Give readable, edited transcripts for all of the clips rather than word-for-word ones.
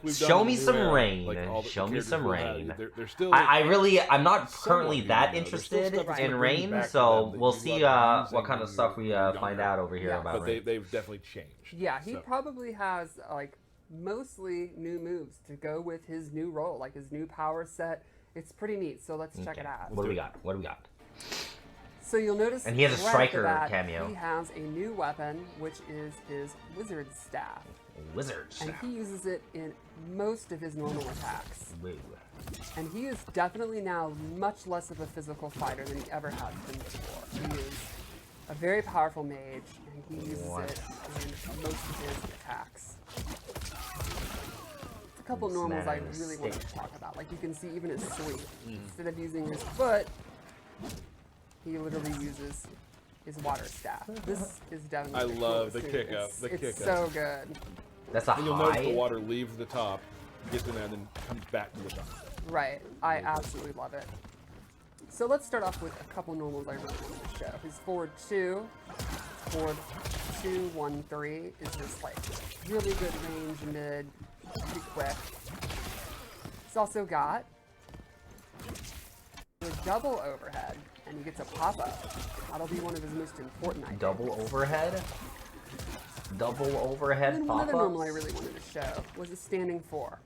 we've done. Show me some era, rain. Like Show me some rain. They're still. I'm not currently that new, interested stuff that's in gonna bring you rain, back to so them that we'll you see loved what kind of using stuff when we you were find younger. out over here Yeah, about But rain. they've definitely changed. Yeah, he so. probably has like mostly new moves to go with his new role, like his new power set. It's pretty neat. So let's check it out. What do we got? What do we got? So you'll notice, And he has a right off the striker bat, cameo. He has a new weapon, which is his wizard staff, Wizard and staff. he uses it in most of his normal attacks. Woo. And he is definitely now much less of a physical fighter than he ever has been before. He is a very powerful mage, and he uses it in most of his attacks. A couple normals I really want to talk about. Like you can see even his sweep. Instead of using his foot, he literally uses his water staff. This is definitely I love coolest the thing. kick up. It's, The it's kick so up. good. That's a And you'll notice the high. water leaves the top, gets in there, and then comes back to the top. Right. I absolutely love it. So let's start off with a couple normals I really want to show. His forward 2, forward 2, 1, 3 is just like really good range mid, pretty quick. He's also got a double overhead, and he gets a pop-up. That'll be one of his most important items. Double overhead? Double overhead And then one other normal I pop-ups? really wanted to show was a standing 4,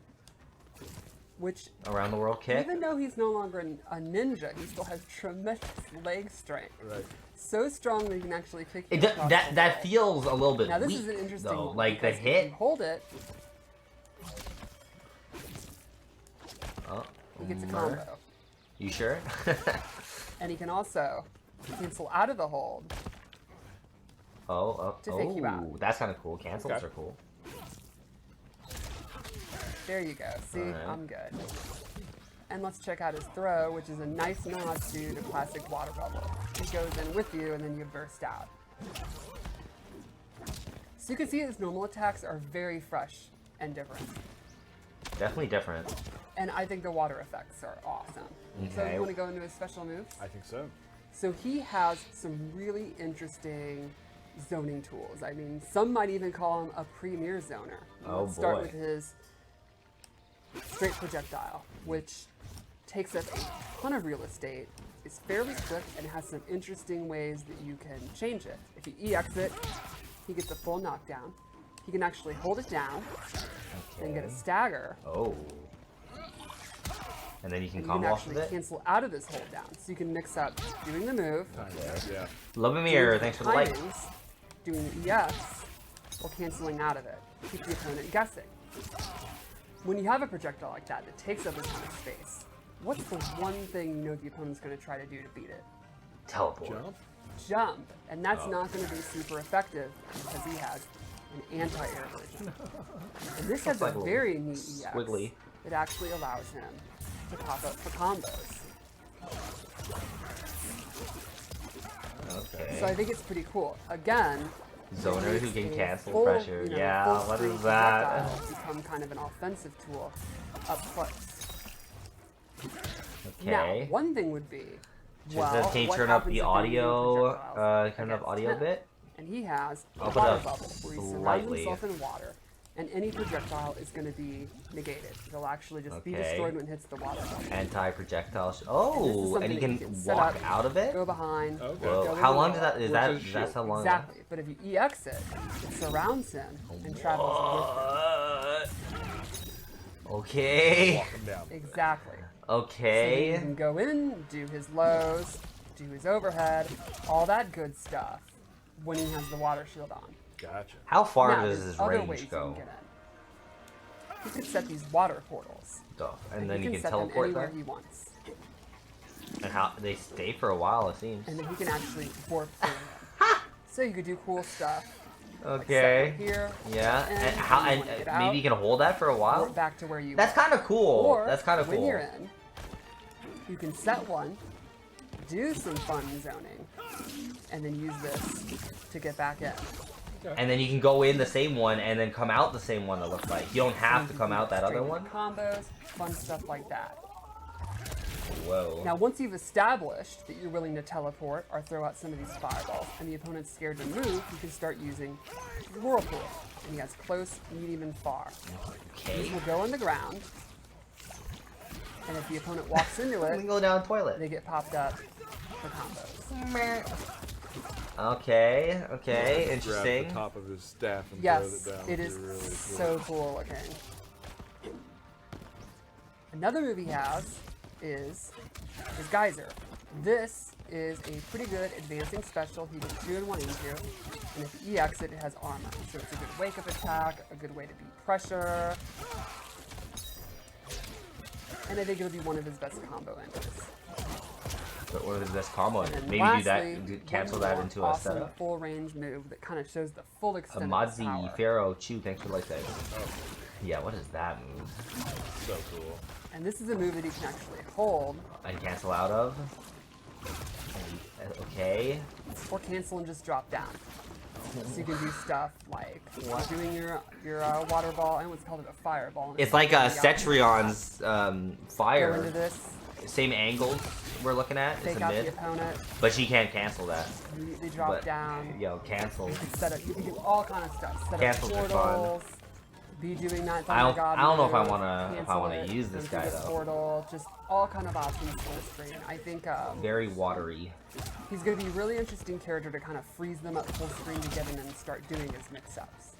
which, Around the world kick? even though he's no longer a ninja, he still has tremendous leg strength. Right. So strong that he can actually kick you It do- across that the that wall. feels a little bit Now this weak, is an interesting though. one. Like the because if you hit. hold it, Oh, he gets a mm, combo. You sure? And he can also cancel out of the hold. To fake you out. That's kind of cool. Cancels Okay. are cool. There you go. See, Alright. I'm good. And let's check out his throw, which is a nice nod to the classic water bubble. He goes in with you, and then you burst out. So you can see his normal attacks are very fresh and different. Definitely different. And I think the water effects are awesome. So Okay. you want to go into his special moves? I think so. So he has some really interesting zoning tools. I mean, some might even call him a premier zoner. Oh, Let's start boy. with his straight projectile, which takes up a ton of real estate, is fairly quick, and has some interesting ways that you can change it. If you EX it, he gets a full knockdown. He can actually hold it down and get a stagger. Oh. And then you can And you can combo off of actually it. cancel out of this hold down. So you can mix up doing the move, Yeah. Love and mirror. Thanks for the like. timings, doing the EX, or canceling out of it. Keep the opponent guessing. When you have a projectile like that that takes up a ton of space, what's the one thing you know the opponent's going to try to do to beat it? Teleport. Jump. Jump. And that's not going to be super effective because he has an anti-air version. And this has like a a little very neat EX. squiggly. It actually allows him to pop up for combos. Okay. So I think it's pretty cool. Again, Zoner it who makes can a cancel full, pressure. you know, Yeah, full what screen is that? projectile become kind of an offensive tool up close. Now, Okay. one thing would be, Can well, you what turn up happens the if you're using audio, projectiles turn up against audio a him? bit? And he has a I'll put water up bubble where he surrounds slightly. himself in water, and any projectile is going to be negated. It'll actually just be Okay. destroyed when it hits the water bubble. Anti-projectile. This is Oh, and something he that can you set walk up, out of it? Go behind. Okay. go Whoa. in How the long wall. does that? Is Works that? as a That's how shield. long? Exactly, but if you EX it, it surrounds him and travels with him. Okay. Walk him down. Exactly. So he Okay. can go in, do his lows, do his overhead, all that good stuff when he has the water shield on. Gotcha. How far Now, does there's his other ways range you can go? get in. He could set these water portals, Stuff. And then he you can can set them teleport anywhere them. he wants, And how they stay for a while, it seems. and then he can actually warp through them. So you could do cool stuff. Like set Okay. one here, Yeah. and And how? you And wanna get maybe out, you can hold that for a while. warp back to where you That's were. kind of cool. Or That's kind of when cool. you're in, you can set one, do some fun zoning, and then use this to get back in. And then you can go in the same one and then come out the same one. It looks like you don't have to come out that other Straight one. Combos, fun stuff like that. whoa. Now, once you've established that you're willing to teleport or throw out some of these fireballs, and the opponent's scared to move, you can start using Whirlpool. And he has close, medium, and far. Okay. These will go on the ground, and if the opponent walks into We it, can go down the toilet. they get popped up for combos. Okay, okay, Grab interesting. the top of his staff and Yes, throw it down. it is Really cool. so cool looking. Another move he has is Geyser. This is a pretty good advancing special. He gets 2 in 1 into, and if he EX it, it has armor. So it's a good wake-up attack, a good way to beat pressure, and I think it'll be one of his best combo enders. But one of his best combo. And Maybe lastly, do that, cancel one that more into a awesome setup. full range move that kind of shows the full A extent of his Madzi power. Pharaoh Chew, thanks for like that. Yeah, what is that move? So cool. And this is a move that he can actually hold, And cancel out of. Okay. or cancel and just drop down. So you can do stuff like doing your water ball, and what's called it a fireball. and It's like going Cetrion's Go fire. into this, Same angles we're looking at. It's take a out the mid. opponent, But she can't cancel that. they drop But, down. yo, cancel. You can set up, you can do all kind of stuff. Set Cancels are up portals, be doing that. I don't know if I move, wanna cancel it, use this go guy, through the though. portal, just all kind of options full screen. I think Very watery. he's going to be a really interesting character to kind of freeze them up full screen to get him and start doing his mix-ups.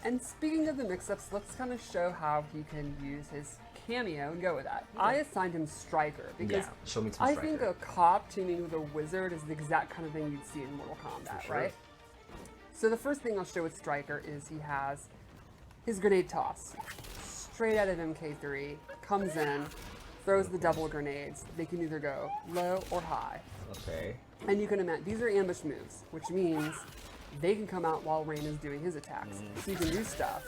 And speaking of the mix-ups, let's kind of show how he can use his cameo and go with that. I assigned him Striker because Yeah, show me some I Striker. think a cop teaming with a wizard is the exact kind of thing you'd see in Mortal Kombat, sure. right? So the first thing I'll show with Striker is he has his grenade toss. Straight out of MK3, comes in, throws the double grenades. They can either go low or high. Okay. And you can imagine, these are ambush moves, which means they can come out while Rain is doing his attacks. So you can do stuff.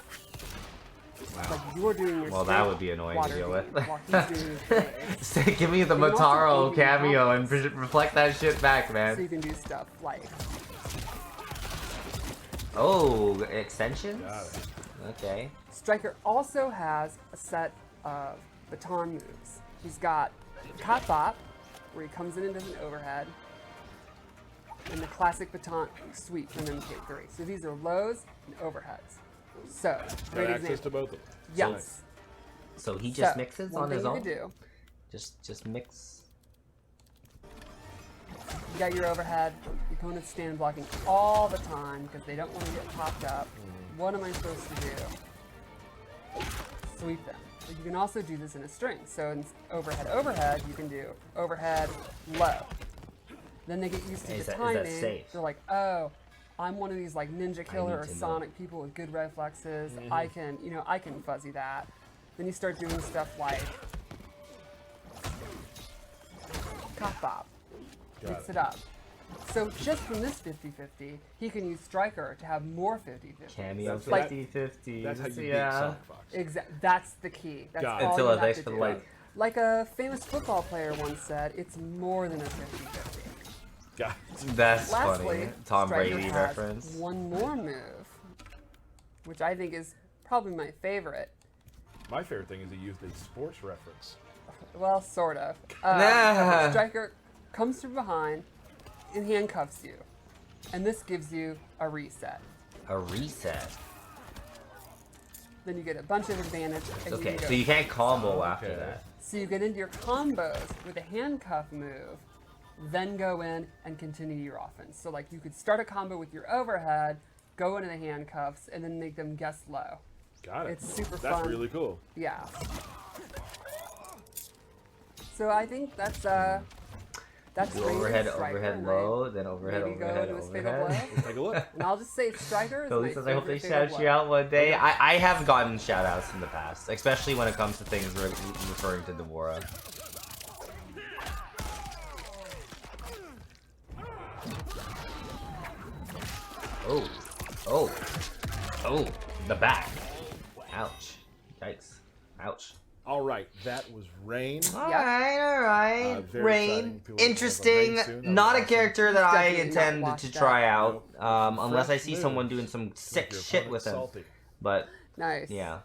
Like you're doing your Well, that would be annoying to water deal with. beam while he's doing his grenades. Give me the You can also Mataro AV cameo and combos. reflect that shit back, So man. you can do stuff like, Oh, extensions? Got it. Okay. Striker also has a set of baton moves. He's got Cop Bop, where he comes in and does an overhead, and the classic baton sweep from MK3. So these are lows and overheads. So, great Got access to example. both of them. Yes. So he just So, mixes one on his thing own? you can do, Just mix. you got your overhead, the opponent's stand blocking all the time because they don't want to get popped up. What am I supposed to do? Sweep them. But you can also do this in a string. So in overhead, you can do overhead, low. Then they get used to Is the that timing. safe? They're like, oh, I'm one of these like Ninja Killer need or to know. Sonic people with good reflexes. I can fuzzy that. Then you start doing stuff like Cop Bop. Got Mix it. it up. So just from this 50-50, he can use Striker to have more 50-50. Cameo That's like- 50-50. That's how you beat yeah. Sonic Fox. That's the key. That's Got it. all Until you it have lays to for the do. light. Like a famous football player once said, it's more than a 50-50. Got it. That's Lastly, funny. Tom Striker Brady has reference. one more move, which I think is probably my favorite. My favorite thing is he used a sports reference. Well, sort of. Nah. Striker comes from behind and handcuffs you. And this gives you a reset. A reset. Then you get a bunch of advantage. And Okay, you can so go. you can't combo after Okay. that. So you get into your combos with a handcuff move, then go in and continue your offense. So like you could start a combo with your overhead, go into the handcuffs, and then make them guess low. Got it. It's super That's fun. really cool. Yeah. So I think that's Do Raven overhead, Striker, overhead and low, then overhead, maybe go overhead, into his fatal overhead. blow. Take a look. And I'll just say Striker is Cody my says, I hope they favorite fatal shout blow. you out one day. I have gotten shout outs in the past, especially when it comes to things referring to Devora. Oh, oh, oh, the back. Ouch. Yikes. Ouch. All right, that was Rain. Alright. Very Rain. exciting. People will have Interesting. Rain soon. That Not was a awesome. character that I Definitely not intend watched to that. try out, unless I Fresh see move. someone doing some sick Your shit with opponent's him. salty. But Nice. yeah.